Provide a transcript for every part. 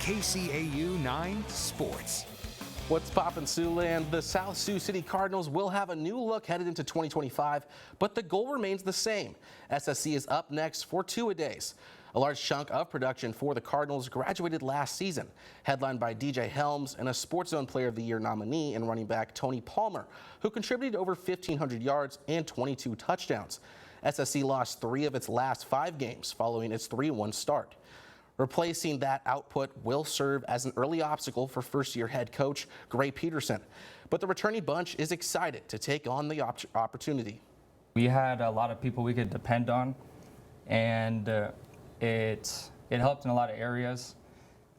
KCAU 9 Sports. What's poppin', Siouxland? The South Sioux City Cardinals will have a new look headed into 2025, but the goal remains the same. SSC is up next for two-a-days. A large chunk of production for the Cardinals graduated last season, headlined by DJ Helms and a Sports Zone Player of the Year nominee and running back Tony Palmer, who contributed over 1,500 yards and 22 touchdowns. SSC lost 3 of its last 5 games following its 3-1 start. Replacing that output will serve as an early obstacle for first-year head coach Gray Peterson. But the returning bunch is excited to take on the opportunity. We had a lot of people we could depend on, and it helped in a lot of areas.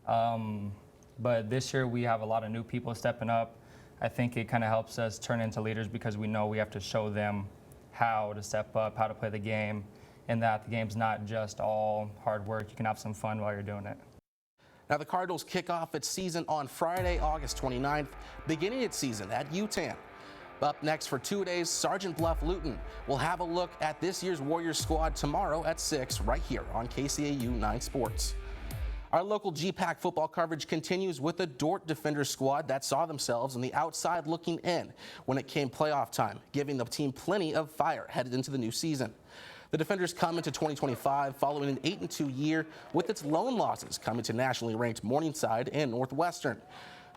But this year we have a lot of new people stepping up. I think it kind of helps us turn into leaders because we know we have to show them how to step up, how to play the game, and that the game's not just all hard work. You can have some fun while you're doing it. Now the Cardinals kick off its season on Friday, August 29th, beginning its season at UTAN. Up next for 2 days, Sergeant Bluff Luton will have a look at this year's Warriors squad tomorrow at 6 right here on KCAU 9 Sports. Our local GPAC football coverage continues with the Dordt Defenders squad that saw themselves on the outside looking in when it came playoff time, giving the team plenty of fire headed into the new season. The Defenders come into 2025 following an 8-2 year with its lone losses coming to nationally ranked Morningside and Northwestern.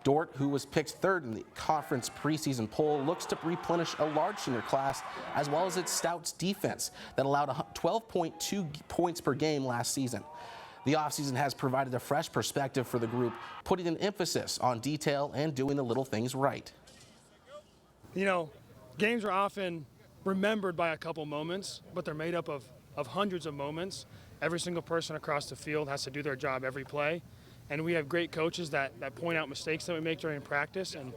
Dordt, who was picked 3rd in the conference preseason poll, looks to replenish a large senior class as well as its Stouts defense that allowed 12.2 points per game last season. The offseason has provided a fresh perspective for the group, putting an emphasis on detail and doing the little things right. You know, games are often remembered by a couple moments, but they're made up of hundreds of moments. Every single person across the field has to do their job every play. And we have great coaches that point out mistakes that we make during practice and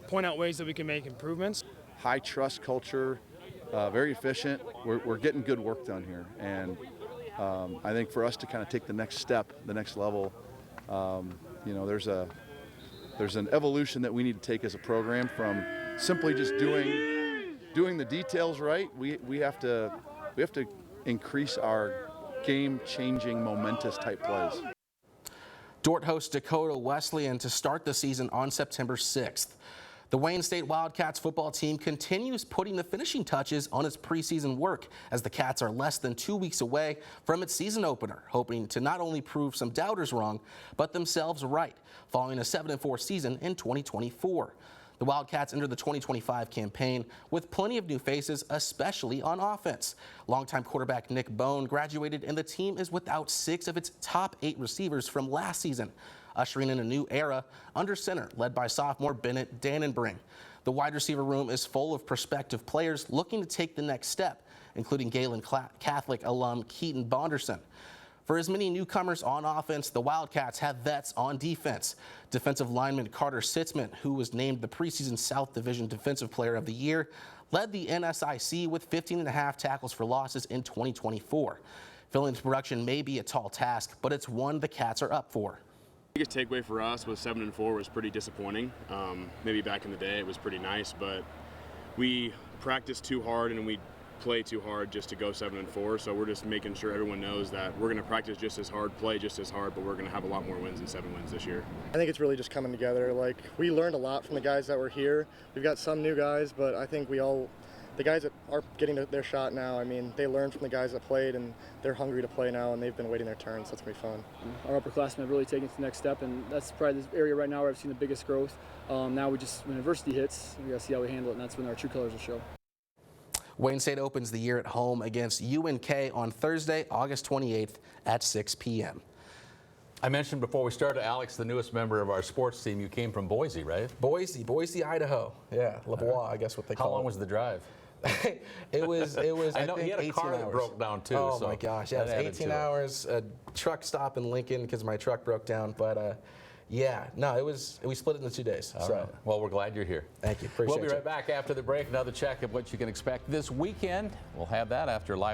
point out ways that we can make improvements. High trust culture, very efficient. We're getting good work done here. And I think for us to kind of take the next step, the next level, you know, there's an evolution that we need to take as a program from simply just doing the details right. We have to increase our game-changing, momentous type plays. Dordt hosts Dakota Wesleyan to start the season on September 6th. The Wayne State Wildcats football team continues putting the finishing touches on its preseason work as the Cats are less than 2 weeks away from its season opener, hoping to not only prove some doubters wrong, but themselves right, following a 7-4 season in 2024. The Wildcats enter the 2025 campaign with plenty of new faces, especially on offense. Longtime quarterback Nick Bone graduated, and the team is without 6 of its top 8 receivers from last season, ushering in a new era under center led by sophomore Bennett Dannenbring. The wide receiver room is full of prospective players looking to take the next step, including Galen Catholic alum Keaton Bonderson. For as many newcomers on offense, the Wildcats have vets on defense. Defensive lineman Carter Sitzman, who was named the preseason South Division Defensive Player of the Year, led the NSIC with 15.5 tackles for losses in 2024. Filling into production may be a tall task, but it's one the Cats are up for. The biggest takeaway for us was 7-4 was pretty disappointing. Maybe back in the day it was pretty nice, but we practiced too hard and we play too hard just to go 7-4, so we're just making sure everyone knows that we're going to practice just as hard, play just as hard, but we're going to have a lot more wins than 7 wins this year. I think it's really just coming together. Like, we learned a lot from the guys that were here. We've got some new guys, but I think the guys that are getting their shot now, I mean, they learned from the guys that played, and they're hungry to play now, and they've been waiting their turn, so it's going to be fun. Our upperclassmen have really taken it to the next step, and that's probably the area right now where I've seen the biggest growth. Now when adversity hits, we got to see how we handle it, and that's when our true colors will show. Wayne State opens the year at home against UNK on Thursday, August 28th at 6 p.m. I mentioned before we started, Alex, the newest member of our sports team. You came from Boise, right? Boise, Idaho. Yeah, LeBois, I guess what they call it. How long was the drive? it was I know think he had a 18 car hours. that broke down too. Oh so my gosh, yeah, it was 18 hours. A truck stop in Lincoln because my truck broke down, but yeah, no, we split it into 2 days. All right. Well, we're glad you're here. Thank you. Appreciate We'll be right back after the break. Another check of what you can expect this weekend. We'll have that after live.